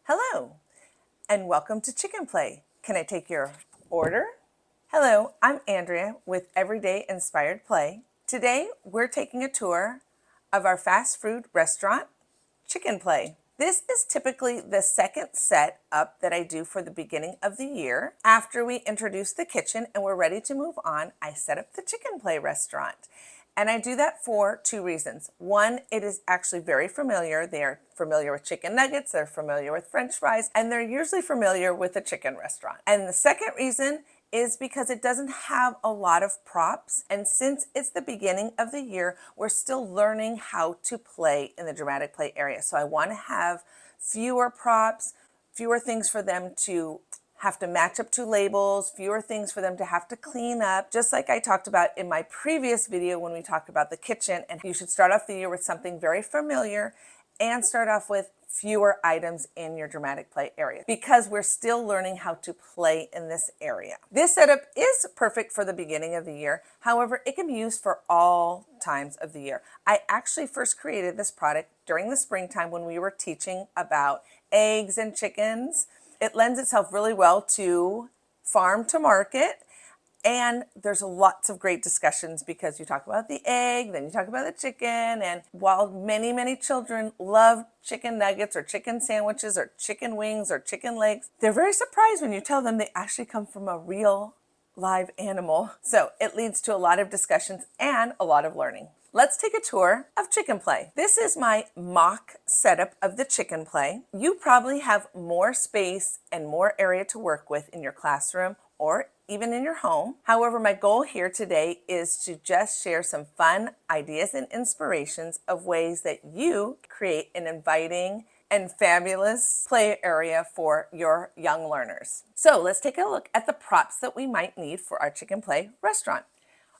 Hello, and welcome to Chicken Play. Can I take your order? Hello, I'm Andrea with Everyday Inspired Play. Today, we're taking a tour of our fast food restaurant, Chicken Play. This is typically the second set up that I do for the beginning of the year. After we introduce the kitchen and we're ready to move on, I set up the Chicken Play restaurant. And I do that for two reasons. One, it is actually very familiar. They are familiar with chicken nuggets, they're familiar with French fries, and they're usually familiar with a chicken restaurant. And the second reason is because it doesn't have a lot of props. And since it's the beginning of the year, we're still learning how to play in the dramatic play area. So I want to have fewer props, fewer things for them to have to match up to labels, fewer things for them to have to clean up, just like I talked about in my previous video when we talked about the kitchen. And you should start off the year with something very familiar and start off with fewer items in your dramatic play area because we're still learning how to play in this area. This setup is perfect for the beginning of the year. However, it can be used for all times of the year. I actually first created this product during the springtime when we were teaching about eggs and chickens. It lends itself really well to farm to market. And there's lots of great discussions because you talk about the egg, then you talk about the chicken. And while many children love chicken nuggets or chicken sandwiches or chicken wings or chicken legs, they're very surprised when you tell them they actually come from a real live animal. So it leads to a lot of discussions and a lot of learning. Let's take a tour of Chicken Play. This is my mock setup of the Chicken Play. You probably have more space and more area to work with in your classroom or even in your home. However, my goal here today is to just share some fun ideas and inspirations of ways that you create an inviting and fabulous play area for your young learners. So let's take a look at the props that we might need for our Chicken Play restaurant.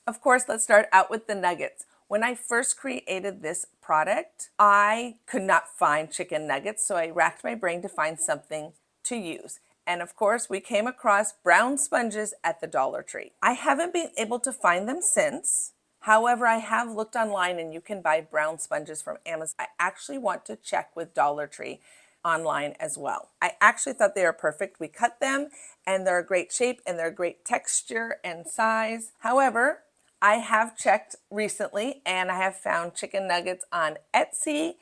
Of course, let's start out with the nuggets. When I first created this product, I could not find chicken nuggets, so I racked my brain to find something to use. And of course, we came across brown sponges at the Dollar Tree. I haven't been able to find them since. However, I have looked online and you can buy brown sponges from Amazon. I actually want to check with Dollar Tree online as well. I actually thought they are perfect. We cut them and they're a great shape and they're a great texture and size. However, I have checked recently and I have found chicken nuggets on Etsy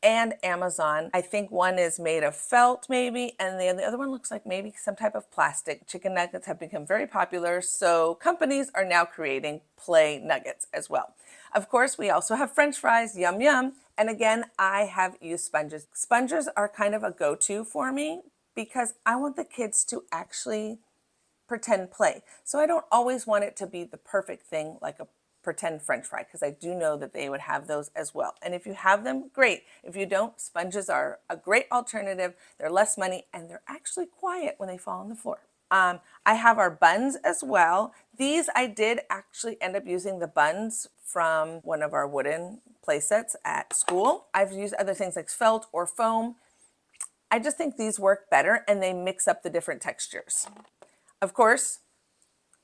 and Amazon. I think one is made of felt maybe, and the other one looks like maybe some type of plastic. Chicken nuggets have become very popular, so companies are now creating play nuggets as well. Of course, we also have French fries, yum yum, and again, I have used sponges. Sponges are kind of a go-to for me because I want the kids to actually pretend play. So I don't always want it to be the perfect thing like a pretend French fry because I do know that they would have those as well. And if you have them, great. If you don't, sponges are a great alternative. They're less money and they're actually quiet when they fall on the floor. I have our buns as well. These I did actually end up using the buns from one of our wooden play sets at school. I've used other things like felt or foam. I just think these work better and they mix up the different textures. Of course,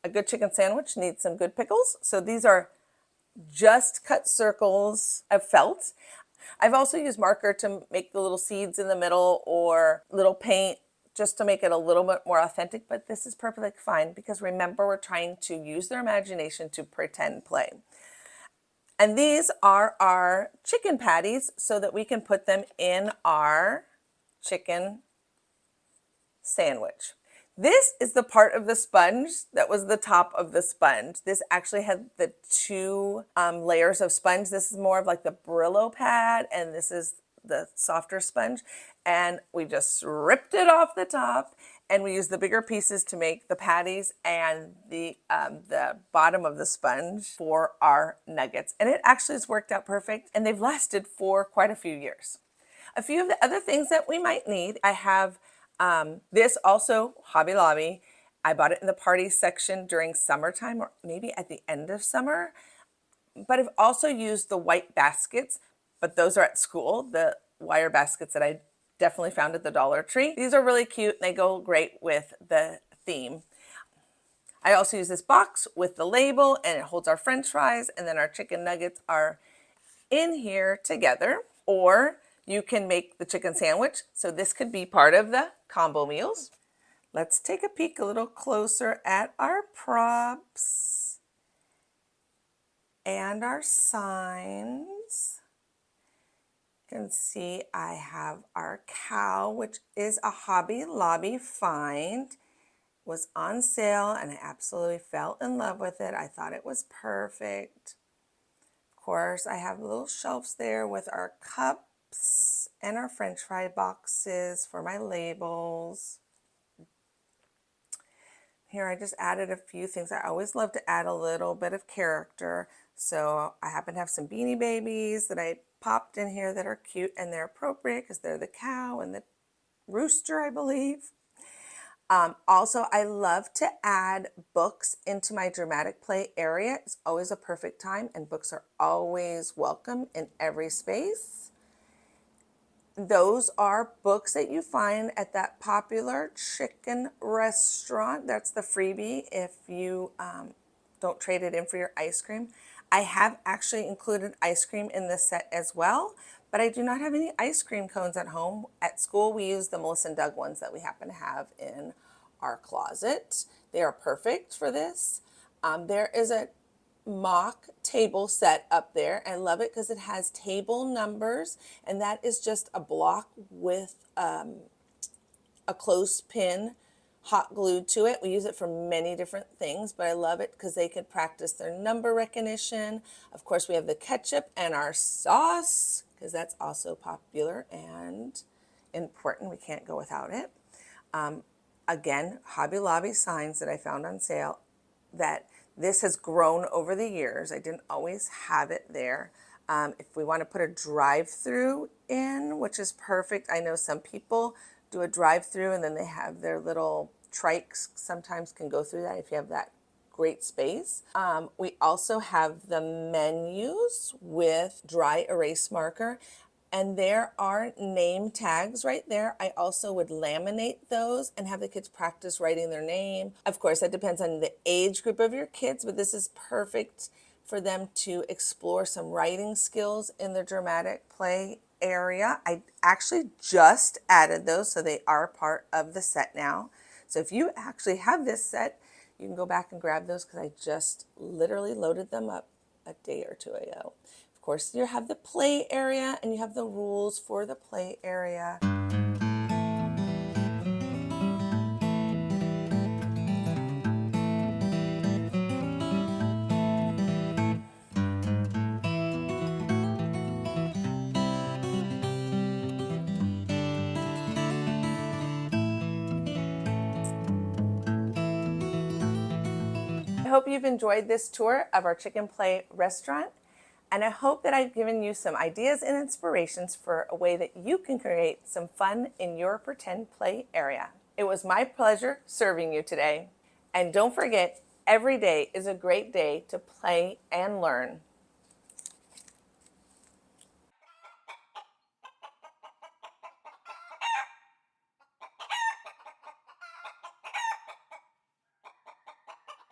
a good chicken sandwich needs some good pickles. So these are just cut circles of felt. I've also used marker to make the little seeds in the middle or little paint just to make it a little bit more authentic, but this is perfectly fine because remember, we're trying to use their imagination to pretend play. And these are our chicken patties so that we can put them in our chicken sandwich. This is the part of the sponge that was the top of the sponge. This actually had the two layers of sponge. This is more of like the Brillo pad, and this is the softer sponge. And we just ripped it off the top, and we used the bigger pieces to make the patties and the bottom of the sponge for our nuggets. And it actually has worked out perfect, and they've lasted for quite a few years. A few of the other things that we might need, I have this also, Hobby Lobby. I bought it in the party section during summertime or maybe at the end of summer. But I've also used the white baskets, but those are at school, the wire baskets that I definitely found at the Dollar Tree. These are really cute and they go great with the theme. I also use this box with the label and it holds our French fries and then our chicken nuggets are in here together. Or You can make the chicken sandwich, so this could be part of the combo meals. Let's take a peek a little closer at our props and our signs. You can see I have our cow, which is a Hobby Lobby find. Was on sale and I absolutely fell in love with it. I thought it was perfect. Of course, I have little shelves there with our cups and our French fry boxes for my labels. Here I just added a few things. I always love to add a little bit of character. So I happen to have some Beanie Babies that I popped in here that are cute and they're appropriate because they're the cow and the rooster, I believe. Also, I love to add books into my dramatic play area. It's always a perfect time, and books are always welcome in every space. Those are books that you find at that popular chicken restaurant. That's the freebie if you don't trade it in for your ice cream. I have actually included ice cream in this set as well, but I do not have any ice cream cones at home. At school, we use the Melissa and Doug ones that we happen to have in our closet. They are perfect for this. There is a mock table set up there. I love it because it has table numbers, and that is just a block with a clothespin hot glued to it. We use it for many different things, but I love it because they could practice their number recognition. Of course, we have the ketchup and our sauce because that's also popular and important. We can't go without it. Again, Hobby Lobby signs that I found on sale. That this has grown over the years. I didn't always have it there. If we want to put a drive-through in, which is perfect. I know some people do a drive-through and then they have their little trikes sometimes can go through that if you have that great space. We also have the menus with dry erase marker. And there are name tags right there. I also would laminate those and have the kids practice writing their name. Of course, that depends on the age group of your kids, but this is perfect for them to explore some writing skills in the dramatic play area. I actually just added those, so they are part of the set now. So if you actually have this set, you can go back and grab those because I just literally loaded them up a day or two ago. Of course, you have the play area and you have the rules for the play area. I hope you've enjoyed this tour of our Chicken Play restaurant. And I hope that I've given you some ideas and inspirations for a way that you can create some fun in your pretend play area. It was my pleasure serving you today. And don't forget, every day is a great day to play and learn.